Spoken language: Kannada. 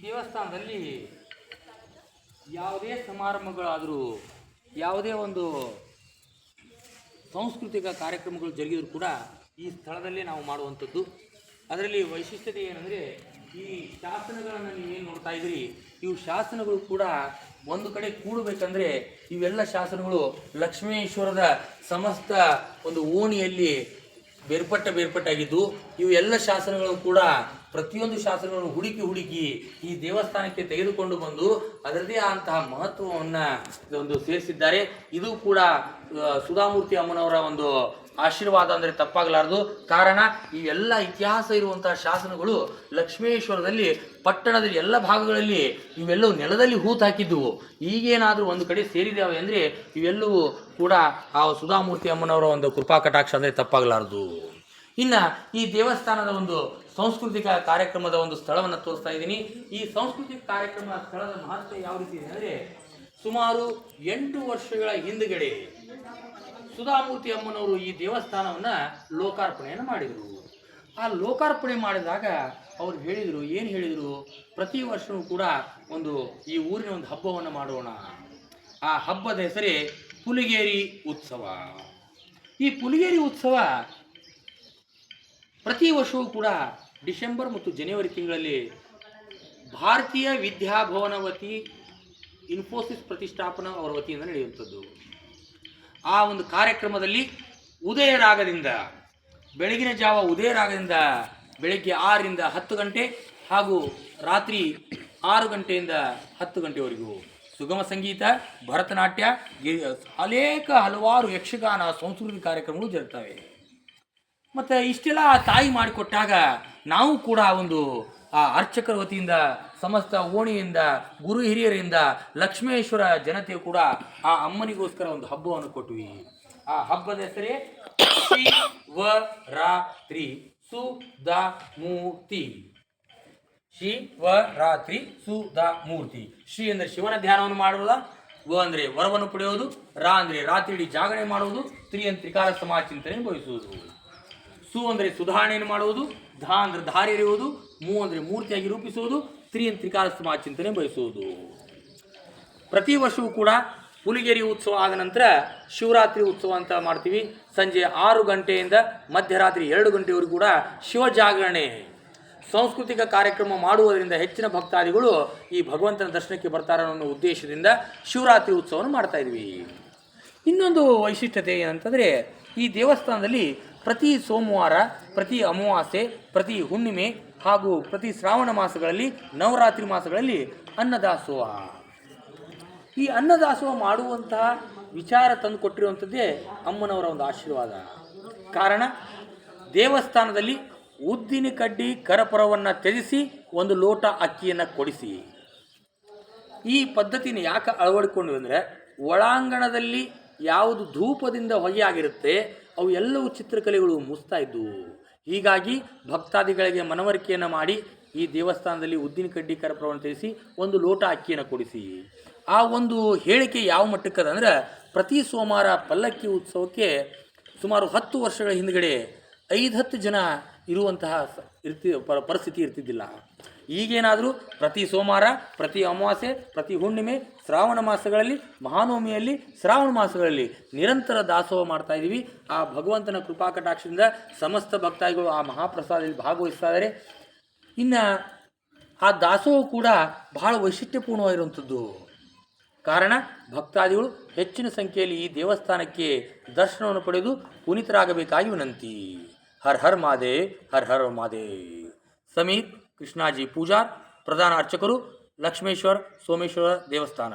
ದೇವಸ್ಥಾನದಲ್ಲಿ ಯಾವುದೇ ಸಮಾರಂಭಗಳಾದರೂ, ಯಾವುದೇ ಒಂದು ಸಾಂಸ್ಕೃತಿಕ ಕಾರ್ಯಕ್ರಮಗಳು ಜರುಗಿದರೂ ಕೂಡ ಈ ಸ್ಥಳದಲ್ಲೇ ನಾವು ಮಾಡುವಂಥದ್ದು. ಅದರಲ್ಲಿ ವೈಶಿಷ್ಟ್ಯತೆ ಏನಂದರೆ, ಈ ಶಾಸನಗಳನ್ನು ನೀವೇನು ನೋಡ್ತಾ ಇದ್ದೀರಿ, ಇವು ಶಾಸನಗಳು ಕೂಡ ಒಂದು ಕಡೆ ಕೂಡಬೇಕಂದ್ರೆ ಇವೆಲ್ಲ ಶಾಸನಗಳು ಲಕ್ಷ್ಮೇಶ್ವರದ ಸಮಸ್ತ ಒಂದು ಓಣಿಯಲ್ಲಿ ಬೇರ್ಪಟ್ಟಾಗಿದ್ದು, ಇವು ಎಲ್ಲ ಶಾಸನಗಳು ಕೂಡ ಪ್ರತಿಯೊಂದು ಶಾಸನಗಳನ್ನು ಹುಡುಕಿ ಈ ದೇವಸ್ಥಾನಕ್ಕೆ ತೆಗೆದುಕೊಂಡು ಬಂದು ಅದರದೇ ಆದಂತಹ ಮಹತ್ವವನ್ನು ಒಂದು ಸೇರಿಸಿದ್ದಾರೆ. ಇದು ಕೂಡ ಸುಧಾಮೂರ್ತಿ ಅಮ್ಮನವರ ಒಂದು ಆಶೀರ್ವಾದ ಅಂದರೆ ತಪ್ಪಾಗಲಾರದು. ಕಾರಣ ಇವೆಲ್ಲ ಇತಿಹಾಸ ಇರುವಂತಹ ಶಾಸನಗಳು ಲಕ್ಷ್ಮೇಶ್ವರದಲ್ಲಿ ಪಟ್ಟಣದಲ್ಲಿ ಎಲ್ಲ ಭಾಗಗಳಲ್ಲಿ ಇವೆಲ್ಲವೂ ನೆಲದಲ್ಲಿ ಹೂತು ಹಾಕಿದ್ದುವು. ಈಗೇನಾದರೂ ಒಂದು ಕಡೆ ಸೇರಿದ್ದಾವೆ ಅಂದರೆ ಇವೆಲ್ಲವೂ ಕೂಡ ಆ ಸುಧಾಮೂರ್ತಿ ಅಮ್ಮನವರ ಒಂದು ಕೃಪಾ ಕಟಾಕ್ಷ ಅಂದರೆ ತಪ್ಪಾಗಲಾರದು. ಇನ್ನು ಈ ದೇವಸ್ಥಾನದ ಒಂದು ಸಾಂಸ್ಕೃತಿಕ ಕಾರ್ಯಕ್ರಮದ ಒಂದು ಸ್ಥಳವನ್ನು ತೋರಿಸ್ತಾ ಇದ್ದೀನಿ. ಈ ಸಾಂಸ್ಕೃತಿಕ ಕಾರ್ಯಕ್ರಮ ಸ್ಥಳದ ಮಹತ್ವ ಯಾವ ರೀತಿ ಇದೆ ಅಂದರೆ, ಸುಮಾರು 8 ವರ್ಷಗಳ ಹಿಂದುಗಡೆ ಸುಧಾಮೂರ್ತಿ ಅಮ್ಮನವರು ಈ ದೇವಸ್ಥಾನವನ್ನು ಲೋಕಾರ್ಪಣೆಯನ್ನು ಮಾಡಿದರು. ಆ ಲೋಕಾರ್ಪಣೆ ಮಾಡಿದಾಗ ಅವರು ಏನು ಹೇಳಿದರು, ಪ್ರತಿ ವರ್ಷವೂ ಕೂಡ ಈ ಊರಿನ ಒಂದು ಹಬ್ಬವನ್ನು ಮಾಡೋಣ. ಆ ಹಬ್ಬದ ಹೆಸರೇ ಪುಲಿಗೇರಿ ಉತ್ಸವ. ಈ ಪುಲಿಗೇರಿ ಉತ್ಸವ ಪ್ರತಿ ವರ್ಷವೂ ಕೂಡ ಡಿಸೆಂಬರ್ ಮತ್ತು ಜನವರಿ ತಿಂಗಳಲ್ಲಿ ಭಾರತೀಯ ವಿದ್ಯಾಭವನ ವತಿ, ಇನ್ಫೋಸಿಸ್ ಪ್ರತಿಷ್ಠಾಪನಾ ಅವರ ವತಿಯಿಂದ ನಡೆಯುವಂಥದ್ದು. ಆ ಒಂದು ಕಾರ್ಯಕ್ರಮದಲ್ಲಿ ಬೆಳಗಿನ ಜಾವ ಉದಯ ರಾಗದಿಂದ ಬೆಳಗ್ಗೆ 6ರಿಂದ 10 ಗಂಟೆ ಹಾಗೂ ರಾತ್ರಿ 6 ಗಂಟೆಯಿಂದ 10 ಗಂಟೆವರೆಗೂ ಸುಗಮ ಸಂಗೀತ, ಭರತನಾಟ್ಯ, ಹಲವಾರು ಯಕ್ಷಗಾನ ಸಾಂಸ್ಕೃತಿಕ ಕಾರ್ಯಕ್ರಮಗಳು ಜರುಗುತ್ತವೆ. ಮತ್ತು ಇಷ್ಟೆಲ್ಲ ತಾಯಿ ಮಾಡಿಕೊಟ್ಟಾಗ ನಾವು ಕೂಡ ಆ ಅರ್ಚಕರ ವತಿಯಿಂದ, ಸಮಸ್ತ ಓಣಿಯಿಂದ, ಗುರು ಹಿರಿಯರಿಂದ, ಲಕ್ಷ್ಮೇಶ್ವರ ಜನತೆಯು ಕೂಡ ಆ ಅಮ್ಮನಿಗೋಸ್ಕರ ಒಂದು ಹಬ್ಬವನ್ನು ಕೊಟ್ವಿ. ಆ ಹಬ್ಬದ ಹೆಸರೇ ಶಿವರಾತ್ರಿ ಸುಧಾಮೂರ್ತಿ. ಶಿವರಾತ್ರಿ ಸುಧಾಮೂರ್ತಿ. ಶ್ರೀ ಅಂದರೆ ಶಿವನ ಧ್ಯಾನವನ್ನು ಮಾಡುವುದ, ವ ಅಂದರೆ ವರವನ್ನು ಪಡೆಯುವುದು, ರಾ ಅಂದರೆ ರಾತ್ರಿ ಇಡೀ ಜಾಗರಣೆ ಮಾಡುವುದು, ತ್ರಿ ಅಂದರೆ ತ್ರಿಕಾಲ ಸಮಾಜ ಚಿಂತನೆ ಬಯಸುವುದು, ಸು ಅಂದರೆ ಸುಧಾರಣೆಯನ್ನು ಮಾಡುವುದು, ಧಾ ಅಂದರೆ ಧಾರೆ ಎರೆಯುವುದು, ಮೂ ಅಂದರೆ ಮೂರ್ತಿಯಾಗಿ ರೂಪಿಸುವುದು, ತ್ರಿ ಅಂದರೆ ತ್ರಿಕಾಲ ಸಮಾಜ ಚಿಂತನೆ ಬಯಸುವುದು. ಪ್ರತಿ ವರ್ಷವೂ ಕೂಡ ಪುಲಿಗೇರಿ ಉತ್ಸವ ಆದ ನಂತರ ಶಿವರಾತ್ರಿ ಉತ್ಸವ ಅಂತ ಮಾಡ್ತೀವಿ. ಸಂಜೆ 6 ಗಂಟೆಯಿಂದ ಮಧ್ಯರಾತ್ರಿ 2 ಗಂಟೆವರೆಗೂ ಕೂಡ ಶಿವಜಾಗರಣೆ ಸಾಂಸ್ಕೃತಿಕ ಕಾರ್ಯಕ್ರಮ ಮಾಡುವುದರಿಂದ ಹೆಚ್ಚಿನ ಭಕ್ತಾದಿಗಳು ಈ ಭಗವಂತನ ದರ್ಶನಕ್ಕೆ ಬರ್ತಾರೆ ಅನ್ನೋ ಉದ್ದೇಶದಿಂದ ಶಿವರಾತ್ರಿ ಉತ್ಸವವನ್ನು ಮಾಡ್ತಾ ಇದ್ವಿ. ಇನ್ನೊಂದು ವೈಶಿಷ್ಟ್ಯತೆ ಏನಂತಂದರೆ, ಈ ದೇವಸ್ಥಾನದಲ್ಲಿ ಪ್ರತಿ ಸೋಮವಾರ, ಪ್ರತಿ ಅಮಾವಾಸ್ಯೆ, ಪ್ರತಿ ಹುಣ್ಣಿಮೆ ಹಾಗೂ ಪ್ರತಿ ಶ್ರಾವಣ ಮಾಸಗಳಲ್ಲಿ, ನವರಾತ್ರಿ ಮಾಸಗಳಲ್ಲಿ ಅನ್ನದಾಸೋಹ. ಈ ಅನ್ನದಾಸೋಹ ಮಾಡುವಂತಹ ವಿಚಾರ ತಂದು ಕೊಟ್ಟಿರುವಂಥದ್ದೇ ಅಮ್ಮನವರ ಒಂದು ಆಶೀರ್ವಾದ. ಕಾರಣ, ದೇವಸ್ಥಾನದಲ್ಲಿ ಉದ್ದಿನ ಕಡ್ಡಿ ಕರಪರವನ್ನು ತ್ಯಜಿಸಿ 1 ಲೋಟ ಅಕ್ಕಿಯನ್ನು ಕೊಡಿಸಿ. ಈ ಪದ್ಧತಿನ ಯಾಕೆ ಅಳವಡಿಕೊಂಡು ಅಂದರೆ, ಒಳಾಂಗಣದಲ್ಲಿ ಯಾವುದು ಧೂಪದಿಂದ ಹೊಗೆ ಆಗಿರುತ್ತೆ ಅವು ಎಲ್ಲವೂ ಚಿತ್ರಕಲೆಗಳು ಮುಸ್ತಾ ಇದ್ದವು. ಹೀಗಾಗಿ ಭಕ್ತಾದಿಗಳಿಗೆ ಮನವರಿಕೆಯನ್ನು ಮಾಡಿ ಈ ದೇವಸ್ಥಾನದಲ್ಲಿ ಉದ್ದಿನ ಕಡ್ಡಿ ಕರಪರವನ್ನು ತ್ಯಜಿಸಿ 1 ಲೋಟ ಅಕ್ಕಿಯನ್ನು ಕೊಡಿಸಿ. ಆ ಒಂದು ಹೇಳಿಕೆ ಯಾವ ಮಟ್ಟಕ್ಕದ ಅಂದರೆ, ಪ್ರತಿ ಸೋಮವಾರ ಪಲ್ಲಕ್ಕಿ ಉತ್ಸವಕ್ಕೆ ಸುಮಾರು 10 ವರ್ಷಗಳ ಹಿಂದುಗಡೆ 5-10 ಜನ ಇರುವಂತಹ ಪರಿಸ್ಥಿತಿ ಇರ್ತಿದ್ದಿಲ್ಲ. ಈಗೇನಾದರೂ ಪ್ರತಿ ಸೋಮವಾರ, ಪ್ರತಿ ಅಮಾವಾಸ್ಯೆ, ಪ್ರತಿ ಹುಣ್ಣಿಮೆ, ಶ್ರಾವಣ ಮಾಸಗಳಲ್ಲಿ, ಮಹಾನವಮಿಯಲ್ಲಿ, ಶ್ರಾವಣ ಮಾಸಗಳಲ್ಲಿ ನಿರಂತರ ದಾಸೋಹ ಮಾಡ್ತಾ ಇದ್ದೀವಿ. ಆ ಭಗವಂತನ ಕೃಪಾ ಕಟಾಕ್ಷದಿಂದ ಸಮಸ್ತ ಭಕ್ತಾದಿಗಳು ಆ ಮಹಾಪ್ರಸಾದದಲ್ಲಿ ಭಾಗವಹಿಸ್ತಾ ಇದ್ದಾರೆ. ಇನ್ನು ಆ ದಾಸೋಹ ಕೂಡ ಬಹಳ ವೈಶಿಷ್ಟ್ಯಪೂರ್ಣವಾಗಿರುವಂಥದ್ದು. ಕಾರಣ, ಭಕ್ತಾದಿಗಳು ಹೆಚ್ಚಿನ ಸಂಖ್ಯೆಯಲ್ಲಿ ಈ ದೇವಸ್ಥಾನಕ್ಕೆ ದರ್ಶನವನ್ನು ಪಡೆದು ಪುನೀತರಾಗಬೇಕಾಗಿ ವಿನಂತಿ. ಹರ್ ಹರ್ ಮಾದೇವ್, ಹರ್ ಹರ್ ಮಾದೇವ್. ಸಮೀರ್ ಕೃಷ್ಣಾಜಿ ಪೂಜಾರ್, ಪ್ರಧಾನ ಅರ್ಚಕರು, ಲಕ್ಷ್ಮೇಶ್ವರ ಸೋಮೇಶ್ವರ ದೇವಸ್ಥಾನ.